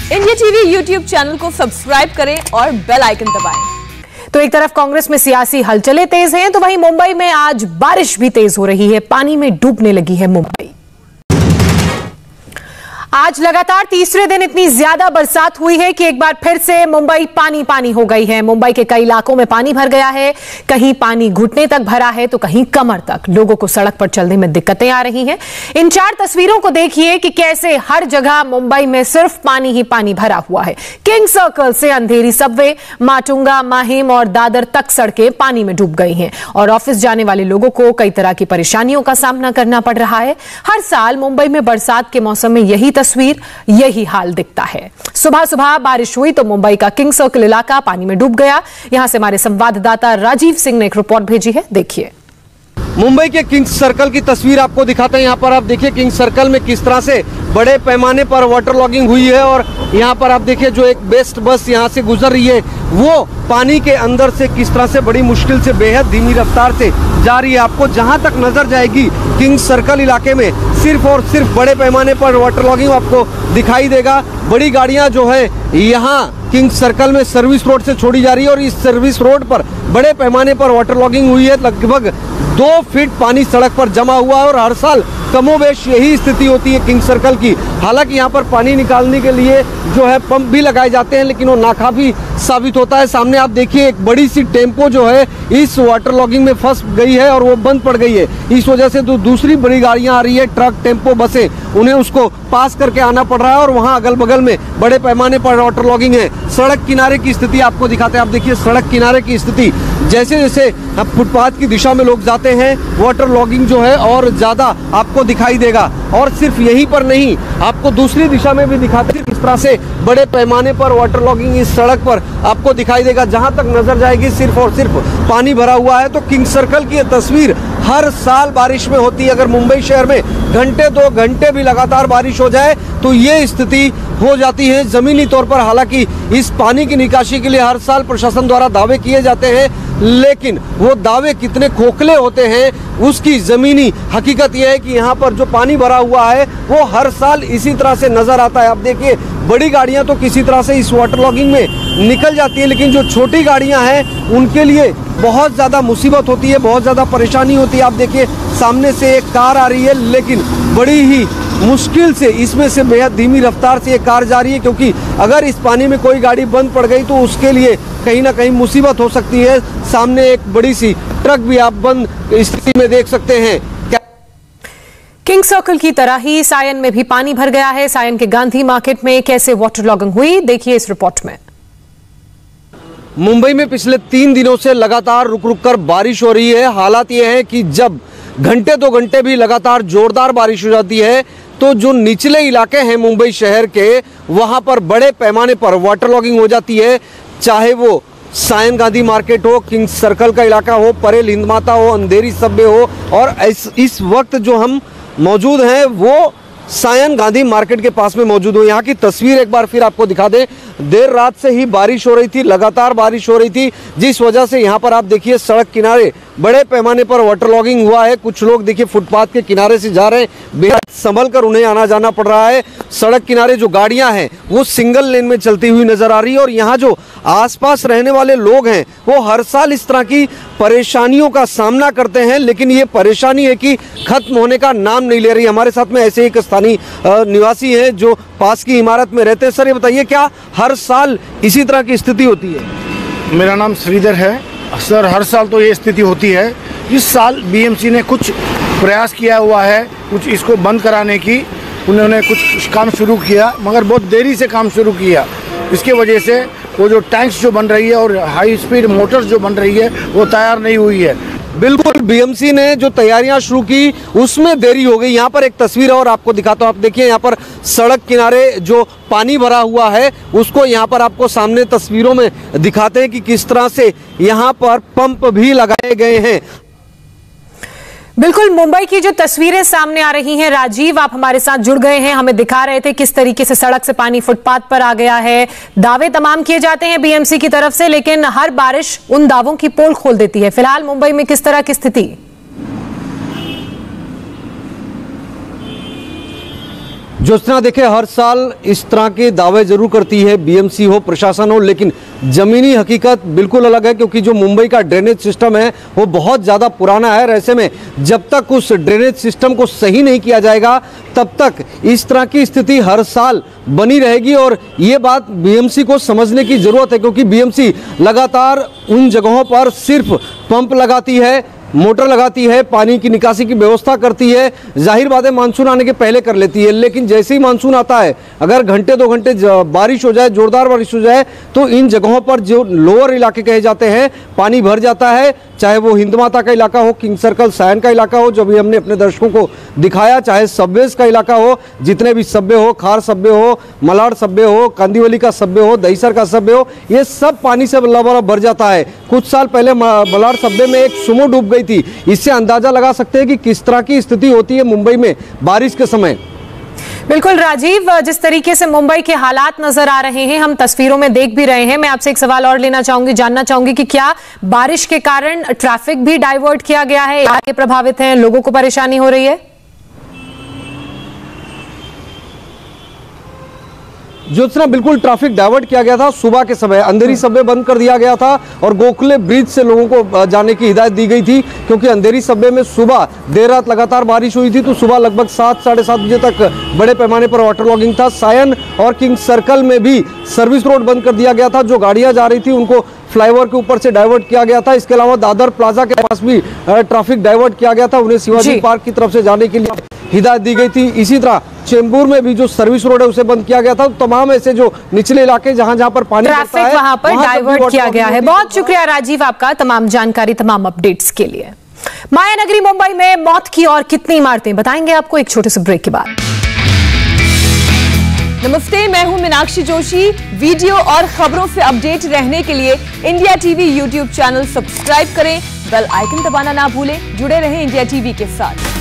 India TV YouTube channel को subscribe करें और बेल आइकन दबाएं। तो एक तरफ कांग्रेस में सियासी हलचलें तेज हैं, तो वहीं मुंबई में आज बारिश भी तेज हो रही है। पानी में डूबने लगी है मुंबई। आज लगातार तीसरे दिन इतनी ज्यादा बरसात हुई है कि एक बार फिर से मुंबई पानी पानी हो गई है। मुंबई के कई इलाकों में पानी भर गया है। कहीं पानी घुटने तक भरा है तो कहीं कमर तक। लोगों को सड़क पर चलने में दिक्कतें आ रही हैं। इन 4 तस्वीरों को देखिए कि कैसे हर जगह मुंबई में सिर्फ पानी ही पानी भरा हुआ है। किंग सर्कल से अंधेरी सबवे, माटुंगा, माहिम और दादर तक सड़कें पानी में डूब गई हैं और ऑफिस जाने वाले लोगों को कई तरह की परेशानियों का सामना करना पड़ रहा है। हर साल मुंबई में बरसात के मौसम में यही हाल दिखता है। सुबह सुबह बारिश हुई तो मुंबई का किंग सर्कल इलाका पानी में डूब गया। यहां से हमारे संवाददाता राजीव सिंह ने एक रिपोर्ट भेजी है, देखिए। मुंबई के किंग सर्कल की तस्वीर आपको दिखाते हैं। यहाँ पर आप देखिए किंग सर्कल में किस तरह से बड़े पैमाने पर वाटर लॉगिंग हुई है और यहाँ पर आप देखिए जो एक बेस्ट बस यहाँ से गुजर रही है वो पानी के अंदर से किस तरह से बड़ी मुश्किल से बेहद धीमी रफ्तार से जा रही है। आपको जहाँ तक नजर जाएगी किंग सर्कल इलाके में सिर्फ और सिर्फ बड़े पैमाने पर वाटर लॉगिंग आपको दिखाई देगा। बड़ी गाड़ियाँ जो है यहाँ किंग सर्कल में सर्विस रोड से छोड़ी जा रही है और इस सर्विस रोड पर बड़े पैमाने पर वाटर लॉगिंग हुई है। लगभग 2 फीट पानी सड़क पर जमा हुआ है और हर साल कमोबेश यही स्थिति होती है किंग सर्कल की। हालांकि यहाँ पर पानी निकालने के लिए जो है पंप भी लगाए जाते हैं लेकिन वो नाकाफी साबित होता है। सामने आप देखिए एक बड़ी सी टेम्पो जो है इस वाटर लॉगिंग में फंस गई है और वो बंद पड़ गई है। इस वजह से दूसरी बड़ी गाड़ियां आ रही है, ट्रक, टेम्पो, बसें, उन्हें उसको पास करके आना पड़ रहा है और वहाँ अगल बगल में बड़े पैमाने पर वाटर लॉगिंग है। सड़क किनारे की स्थिति आपको दिखाते हैं। आप देखिए सड़क किनारे की स्थिति, जैसे जैसे फुटपाथ की दिशा में लोग जाते हैं वाटर लॉगिंग जो है और ज्यादा आपको दिखाई देगा। और सिर्फ यहीं पर नहीं, आपको दूसरी दिशा में भी दिखाते हैं किस तरह से बड़े पैमाने पर वाटर लॉगिंग इस सड़क पर आपको दिखाई देगा। जहां तक नजर जाएगी सिर्फ और सिर्फ पानी भरा हुआ है। तो किंग सर्कल की तस्वीर हर साल बारिश में होती है। अगर मुंबई शहर में घंटे 2 घंटे भी लगातार बारिश हो जाए तो ये स्थिति हो जाती है जमीनी तौर पर। हालांकि इस पानी की निकासी के लिए हर साल प्रशासन द्वारा दावे किए जाते हैं लेकिन वो दावे कितने खोखले होते हैं उसकी जमीनी हकीकत यह है कि यहाँ पर जो पानी भरा हुआ है वो हर साल इसी तरह से नजर आता है। आप देखिए बड़ी गाड़ियां तो किसी तरह से इस वाटर लॉगिंग में निकल जाती है लेकिन जो छोटी गाड़ियां हैं उनके लिए बहुत ज़्यादा मुसीबत होती है, बहुत ज़्यादा परेशानी होती है। आप देखिए सामने से एक कार आ रही है लेकिन बड़ी ही मुश्किल से इसमें से बेहद धीमी रफ्तार से ये कार जा रही है क्योंकि अगर इस पानी में कोई गाड़ी बंद पड़ गई तो उसके लिए कहीं ना कहीं मुसीबत हो सकती है। सामने एक बड़ी सी ट्रक भी आप बंद स्थिति में देख सकते हैं। किंग सर्कल की तरह ही सायन में भी पानी भर गया है। सायन के गांधी मार्केट में कैसे वाटर लॉगिंग हुई, देखिए इस रिपोर्ट में। मुंबई में पिछले 3 दिनों से लगातार रुक रुक कर बारिश हो रही है। हालात ये है कि जब घंटे 2 घंटे भी लगातार जोरदार बारिश हो जाती है तो जो निचले इलाके हैं मुंबई शहर के वहां पर बड़े पैमाने पर वाटर लॉगिंग हो जाती है। चाहे वो सायन गांधी मार्केट हो, किंग सर्कल का इलाका हो, परेल हिंद माता हो, अंधेरी सबवे हो और इस वक्त जो हम मौजूद हैं वो सायन गांधी मार्केट के पास में मौजूद हो। यहाँ की तस्वीर एक बार फिर आपको दिखा दें। देर रात से ही बारिश हो रही थी, लगातार बारिश हो रही थी जिस वजह से यहाँ पर आप देखिए सड़क किनारे बड़े पैमाने पर वाटर लॉगिंग हुआ है। कुछ लोग देखिए फुटपाथ के किनारे से जा रहे हैं, बेहद संभल कर उन्हें आना जाना पड़ रहा है। सड़क किनारे जो गाड़ियां हैं वो सिंगल लेन में चलती हुई नजर आ रही है और यहाँ जो आसपास रहने वाले लोग हैं वो हर साल इस तरह की परेशानियों का सामना करते हैं लेकिन ये परेशानी है कि खत्म होने का नाम नहीं ले रही। हमारे साथ में ऐसे एक स्थानीय निवासी हैं जो पास की इमारत में रहते हैं। सर ये बताइए क्या हर साल इसी तरह की स्थिति होती है? मेरा नाम श्रीधर है सर। हर साल तो ये स्थिति होती है। इस साल बीएमसी ने कुछ प्रयास किया हुआ है कुछ इसको बंद कराने की। उन्होंने कुछ काम शुरू किया मगर बहुत देरी से काम शुरू किया। इसके वजह से वो जो टैंक्स जो बन रही है और हाई स्पीड मोटर्स जो बन रही है वो तैयार नहीं हुई है। बिल्कुल बीएमसी ने जो तैयारियां शुरू की उसमें देरी हो गई। यहाँ पर एक तस्वीर और आपको दिखाता हूँ। आप देखिए यहाँ पर सड़क किनारे जो पानी भरा हुआ है उसको यहाँ पर आपको सामने तस्वीरों में दिखाते हैं कि किस तरह से यहाँ पर पंप भी लगाए गए हैं। बिल्कुल मुंबई की जो तस्वीरें सामने आ रही हैं, राजीव आप हमारे साथ जुड़ गए हैं, हमें दिखा रहे थे किस तरीके से सड़क से पानी फुटपाथ पर आ गया है। दावे तमाम किए जाते हैं बीएमसी की तरफ से लेकिन हर बारिश उन दावों की पोल खोल देती है। फिलहाल मुंबई में किस तरह की स्थिति? ज्योत्सना, देखिए हर साल इस तरह के दावे जरूर करती है बीएमसी हो, प्रशासन हो, लेकिन जमीनी हकीकत बिल्कुल अलग है क्योंकि जो मुंबई का ड्रेनेज सिस्टम है वो बहुत ज़्यादा पुराना है। ऐसे में जब तक उस ड्रेनेज सिस्टम को सही नहीं किया जाएगा तब तक इस तरह की स्थिति हर साल बनी रहेगी और ये बात बीएमसी को समझने की ज़रूरत है क्योंकि बीएमसी लगातार उन जगहों पर सिर्फ पंप लगाती है, मोटर लगाती है, पानी की निकासी की व्यवस्था करती है। जाहिर बात है मानसून आने के पहले कर लेती है, लेकिन जैसे ही मानसून आता है अगर घंटे 2 घंटे बारिश हो जाए, जोरदार बारिश हो जाए तो इन जगहों पर जो लोअर इलाके कहे जाते हैं पानी भर जाता है। चाहे वो हिंद माता का इलाका हो, किंग सर्कल, सायन का इलाका हो, जो भी हमने अपने दर्शकों को दिखाया, चाहे सबवेज का इलाका हो, जितने भी सब्वे हो, खार सब्वे हो, मलाड सब्वे हो, कांदीवली का सब्वे हो, दहीसर का सब्वे हो, ये सब पानी से लबालब भर जाता है। कुछ साल पहले मलाड सब्वे में एक सुमो डूब गई थी। इससे अंदाजा लगा सकते हैं कि किस तरह की स्थिति होती है मुंबई में बारिश के समय। बिल्कुल राजीव, जिस तरीके से मुंबई के हालात नजर आ रहे हैं, हम तस्वीरों में देख भी रहे हैं। मैं आपसे एक सवाल और लेना चाहूंगी, जानना चाहूंगी कि क्या बारिश के कारण ट्रैफिक भी डाइवर्ट किया गया है, इलाके प्रभावित हैं, लोगों को परेशानी हो रही है? ज्योत्सना, बिल्कुल ट्रैफिक डाइवर्ट किया गया था। सुबह के समय अंधेरी सब्वे बंद कर दिया गया था और गोखले ब्रिज से लोगों को जाने की हिदायत दी गई थी क्योंकि अंधेरी सब्वे में सुबह देर रात लगातार बारिश हुई थी तो सुबह लगभग 7 साढ़े 7 बजे तक बड़े पैमाने पर वाटर लॉगिंग था। सायन और किंग सर्कल में भी सर्विस रोड बंद कर दिया गया था। जो गाड़ियां जा रही थी उनको फ्लाईओवर के ऊपर से डाइवर्ट किया गया था। इसके अलावा दादर प्लाजा के पास भी ट्रैफिक डाइवर्ट किया गया था, उन्हें शिवाजी पार्क की तरफ से जाने के लिए हिदायत दी गई थी। इसी तरह चेंबूर में भी जो सर्विस रोड है उसे बंद किया गया था। तो तमाम ऐसे जो निचले इलाके जहां पर पानी ट्रैफिक वहां पर डाइवर्ट किया गया है। बहुत शुक्रिया राजीव आपका तमाम जानकारी, तमाम अपडेट्स के लिए। माया नगरी मुंबई में मौत की और कितनी इमारतें, बताएंगे आपको एक छोटे से ब्रेक के बाद। नमस्ते, मैं हूं मीनाक्षी जोशी। वीडियो और खबरों से अपडेट रहने के लिए India TV YouTube channel subscribe करें, बेल आइकन दबाना ना भूलें। जुड़े रहें इंडिया टीवी के साथ।